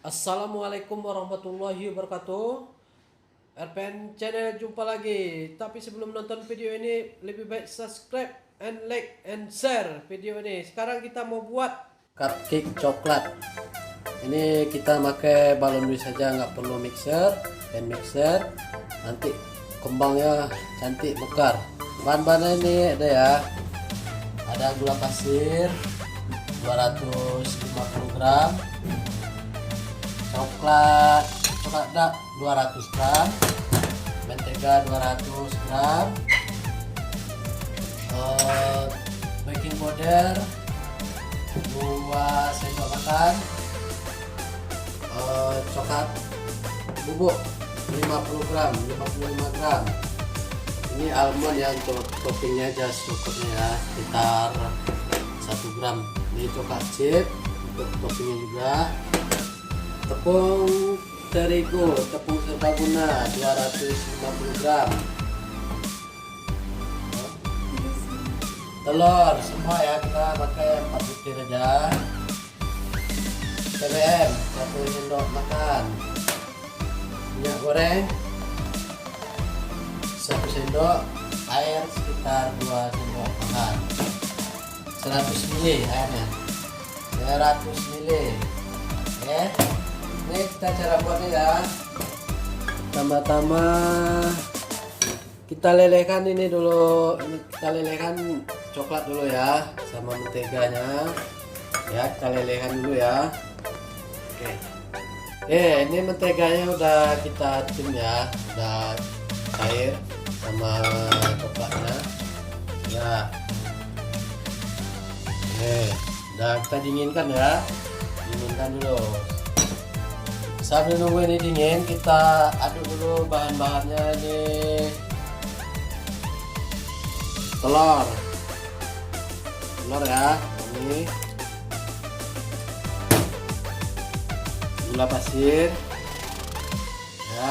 Assalamualaikum warahmatullahi wabarakatuh. RPN channel jumpa lagi. Tapi sebelum nonton video ini lebih baik subscribe and like and share video ini. Sekarang kita mau buat cupcake coklat. Ini kita pakai balon whisk saja, nggak perlu mixer, hand mixer. Nanti kembangnya cantik mekar. Bahan-bahannya ini ada ya. Ada gula pasir 250 gram. Coklat dark 200 gram, mentega 200 gram, baking powder 2 sendok makan, coklat bubuk 50 gram, 55 gram. Ini almond yang toppingnya aja secukupnya ya, sekitar 1 gram. Ini coklat chip untuk toppingnya juga. Tepung terigu, tepung serbaguna 250 gram. Telur semua ya, kita pakai 4 butir aja. BBM 1 sendok makan. Minyak goreng 1 sendok. Air sekitar 2 sendok makan. 100 ml airnya, 100 ml. Oke, ini kita cara buatnya ya. Pertama-tama kita lelekan ini dulu. Kita lelekan coklat dulu ya, sama menteganya. Ya, kita lelekan dulu ya. Oke. Ini menteganya udah kita tim ya, udah cair sama coklatnya. Ya. Udah kita dinginkan ya. Dinginkan dulu. Sambil nunggu ini dingin, kita aduk dulu bahan-bahannya nih. Telur ya, ini gula pasir ya,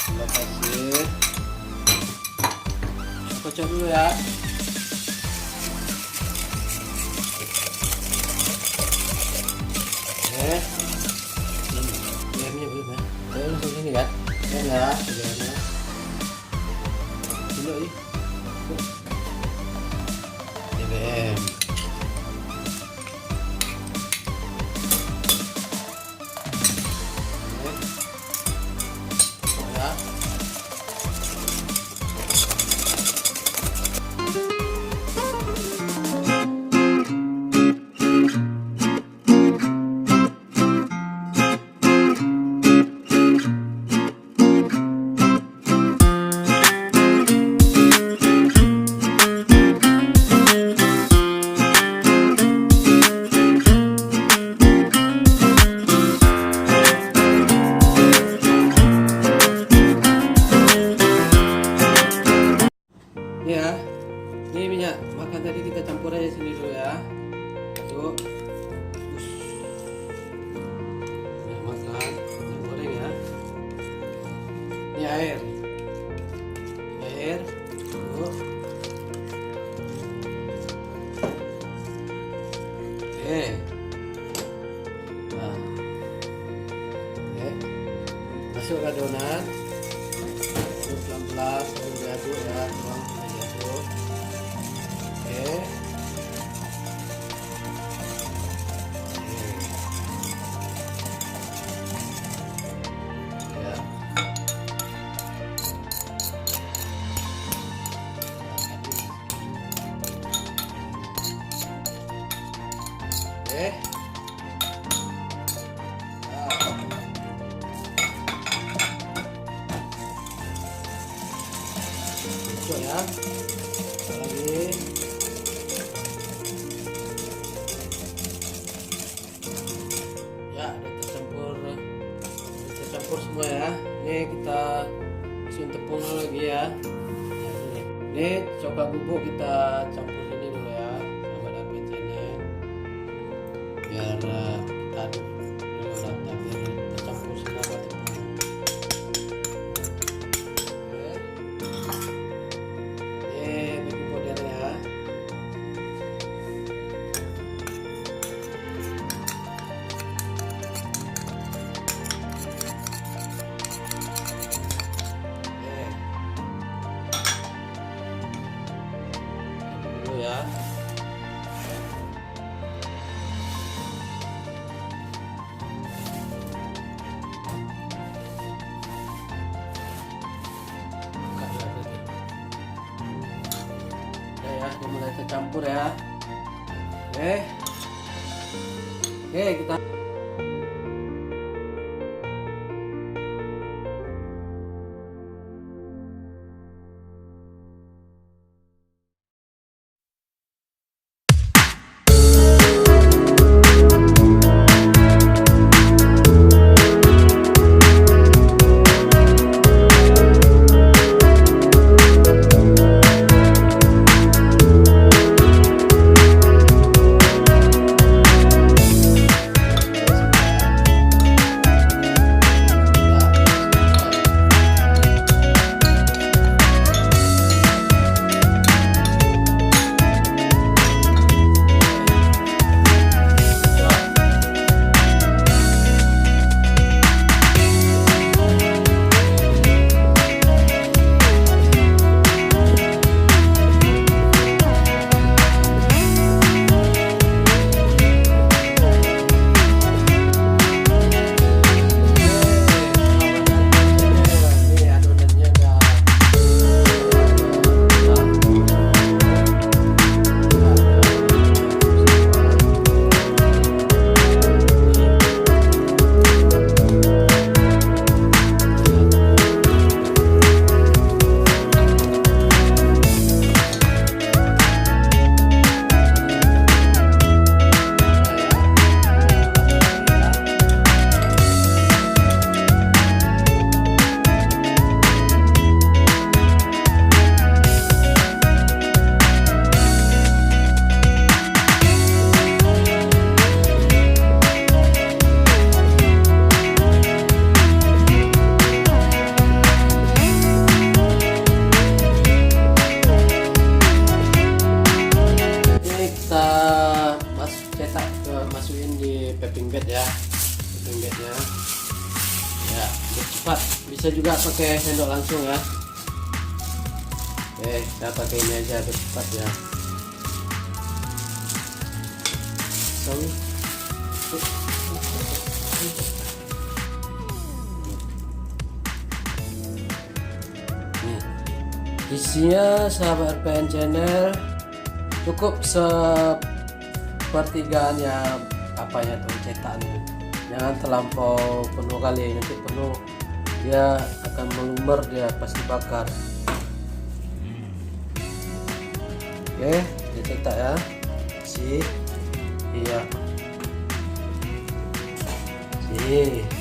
gula pasir. Kocok dulu ya. Jamnya belum ya? Saya langsung sini kan? Ya, jamnya. Dulu nih. BBM. Ya. Ya, ini minyak makan tadi kita campur aja sini dulu ya. Aduk. Minyak makan, minyak goreng ya. Ini air. Aduk. Oke. Nah. Oke. Masuk ke adonan. Aduk pelan-pelan sambil diaduk ya. Oke. Ya. Oke. Cocok ya. Lagi. Ya, udah tercampur semua ya. Ini kita masukin tepung lagi ya. Ini coklat bubuk kita campur ini dulu ya, sama dengan bensinnya. Biar kita aduk dulu rata, biar tercampur semua tepung. Oke. Baking powder ya. kita campur ya. Oke, kita masukin di piping bed ya, piping bednya ya, biar cepat. Bisa juga pakai sendok langsung ya. Oke, saya pakai ini aja biar cepat ya. Isinya sahabat RPN channel cukup sepertigaan ya apanya tuh cetakannya. Jangan terlampau penuh kali, nanti penuh dia akan melumer, dia pasti bakar. Oke, dicetak ya. Iya. Sih.